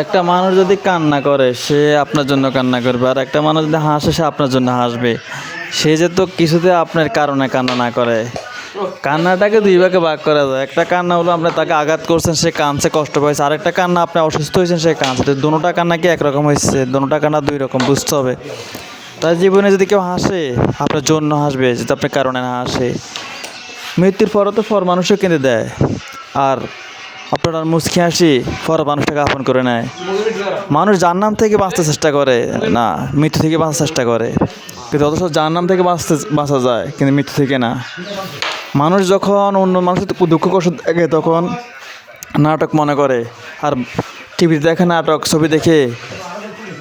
একটা মানুষ যদি কান্না করে সে আপনার জন্য কান্না করবে, আর একটা মানুষ যদি হাসে সে আপনার জন্য হাসবে। সে যে তো কিছুতে আপনার কারণে কান্না না করে। কান্নাটাকে দুই ভাগে ভাগ করা যায়। একটা কান্না হলো আপনি তাকে আঘাত করছেন, সে কাঁদছে, কষ্ট পাইছে। আরেকটা কান্না আপনি অসুস্থ হয়েছেন, সে কাঁদছে। তো দুটোটা কান্না কি একরকম হয়েছে? দুটোটা কান্না দুই রকম, বুঝতে হবে। তাই জীবনে যদি কেউ হাসে আপনার জন্য হাসবে, যদি আপনার কারণে না হাসে। মৃত্যুর পরও তো পর মানুষও কেঁদে দেয়, আর আপনার মুচকি হাসি পর মানুষটাকে আপন করে নেয়। মানুষ জাহান্নাম থেকে বাঁচতে চেষ্টা করে না, মৃত্যু থেকে বাঁচার চেষ্টা করে। কিন্তু অথচ জাহান্নাম থেকে বাঁচা যায়, কিন্তু মৃত্যু থেকে না। মানুষ যখন অন্য মানুষের দুঃখ কষ্ট দেখে তখন নাটক মনে করে, আর টিভিতে দেখে নাটক, ছবি দেখে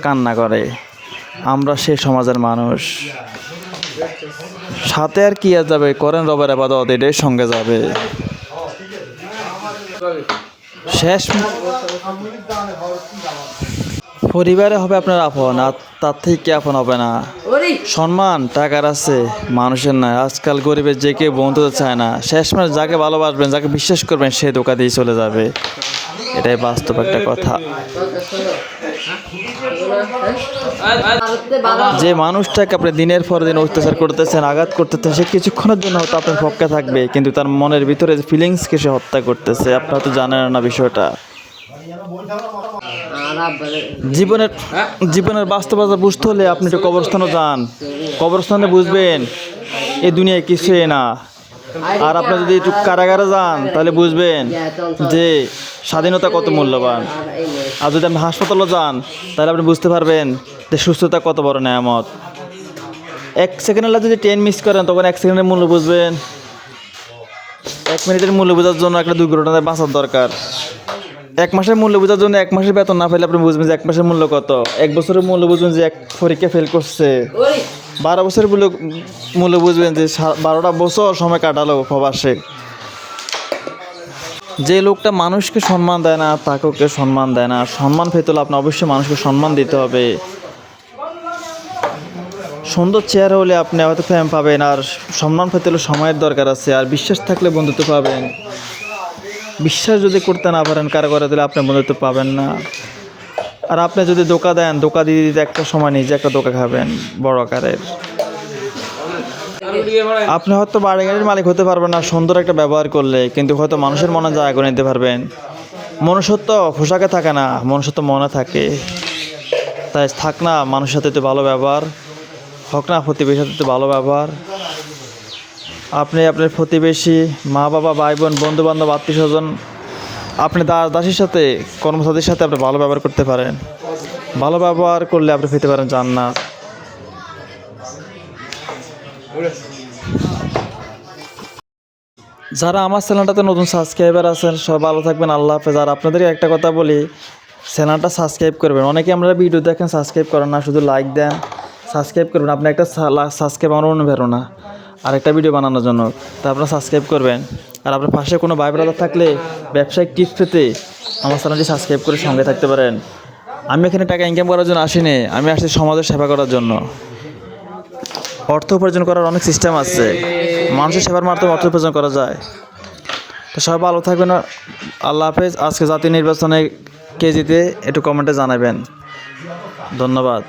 কান্না করে। আমরা সেই সমাজের মানুষ। সাথে আর কি আর যাবে, করেন রবের ইবাদত, এটাই সঙ্গে যাবে। শেষ পরিবারে হবে আপনার আপন, আর তার থেকে আপন হবে না। সম্মান টাকার আছে, মানুষের নয়। আজকাল গরিবের যে কেউ বন্ধু চায় না। শেষমেশ যাকে ভালোবাসবেন, যাকে বিশ্বাস করবেন, সে ধোঁকা দিয়ে চলে যাবে। এটাই বাস্তব একটা কথা। যে মানুষটাকে আপনি দিনের পর দিন অত্যাচার করতেছেন, আঘাত করতেছেন, সে কিছুক্ষণের জন্য হয়তো আপনার পক্ষে থাকবে, কিন্তু তার মনের ভিতরে যে ফিলিংসকে সে হত্যা করতেছে, আপনারা তো জানেন না বিষয়টা। জীবনের বাস্তবতা বুঝতে হলে আপনি একটু কবরস্থানে যান। কবরস্থানে বুঝবেন এই দুনিয়ায় কিছুই না। আর আপনি যদি একটু কারাগারে যান তাহলে বুঝবেন যে স্বাধীনতা কত মূল্যবান। আর যদি আপনি হাসপাতালে যান তাহলে আপনি বুঝতে পারবেন যে সুস্থতা কত বড় নেয়ামত। 1 সেকেন্ডের যদি ট্রেন মিস করেন তখন 1 সেকেন্ডের মূল্য বুঝবেন। 1 মিনিটের মূল্য বোঝার জন্য একটা দুর্ঘটনায় বাঁচার দরকার। 1 মাসের মূল্য বোঝার জন্য 1 মাসের বেতন না পেলে আপনি বুঝবেন যে 1 মাসের মূল্য কত। 1 বছরের মূল্য বুঝবেন যে 1 পরীক্ষা ফেল করছে। 12 বছরের মূল্য বুঝবেন যে 12টা বছর সময় কাটালো প্রবাসে। যে লোকটা মানুষকে সম্মান দেয় না তাকে সম্মান দেয় না। সম্মান পেতে হলে আপনি অবশ্যই মানুষকে সম্মান দিতে হবে। সুন্দর চেহারা হলে আপনি হয়তো প্রেম পাবেন, আর সম্মান পেতে হলে সময়ের দরকার আছে, আর বিশ্বাস থাকলে বন্ধুত্ব পাবেন। বিশ্বাস যদি করতে না পারেন কারো করে দিলে আপনি বন্ধুত্ব পাবেন না। আর আপনি যদি ধোঁকা দেন, ধোঁকা দিয়ে দিতে একটা সময় নিজে একটা ধোঁকা খাবেন বড় আকারের। আপনি হয়তো বাড়ি গাড়ির মালিক হতে পারবেন না সুন্দর একটা ব্যবহার করলে, কিন্তু হয়তো মানুষের মনে জায়গা করে নিতে পারবেন। মনুষ্যত্ব পোশাকে থাকে না, মনুষ্যত্ব মনে থাকে। তাই থাক না মানুষের সাথে তো ভালো ব্যবহার, হোক না প্রতিবেশীর সাথে তো ভালো ব্যবহার। আপনি আপনার প্রতিবেশী, মা বাবা, ভাই বোন, বন্ধু বান্ধব, আত্মীয় স্বজন, আপনি দাসীর সাথে, কর্মচারীর সাথে আপনি ভালো ব্যবহার করতে পারেন। ভালো ব্যবহার করলে আপনি পেতে পারেন জান্নাত। যারা আমার চ্যানেলটাতে নতুন সাবস্ক্রাইবার আছেন সবাই ভালো থাকবেন। আল্লাহ হাফেজ। আর আপনাদেরকে একটা কথা বলি, চ্যানেলটা সাবস্ক্রাইব করবেন। অনেকে আমরা ভিডিও দেখেন সাবস্ক্রাইব করেন না, শুধু লাইক দেন। সাবস্ক্রাইব করবেন। আপনি একটা সাবস্ক্রাইব আমার অনুপ্রেরণা আর একটা ভিডিও বানানোর জন্য, তা আপনারা সাবস্ক্রাইব করবেন। আর আপনার পাশে কোনো ভাই ব্রাদার থাকলে ব্যবসায়িক টিপস পেতে আমার চ্যানেলটি সাবস্ক্রাইব করে সঙ্গে থাকতে পারেন। আমি এখানে টাকা ইনকাম করার জন্য আসিনি, আমি আসছি সমাজের সেবা করার জন্য। অর্থ উপার্জন করার অনেক সিস্টেম আছে, মানুষের সেবার মাধ্যমে অর্থ উপার্জন করা যায়। তো সবাই ভালো থাকবেন। আল্লাহ হাফেজ। আজকে জাতীয় নির্বাচনে কে জিতে একটু কমেন্টে জানাবেন। ধন্যবাদ।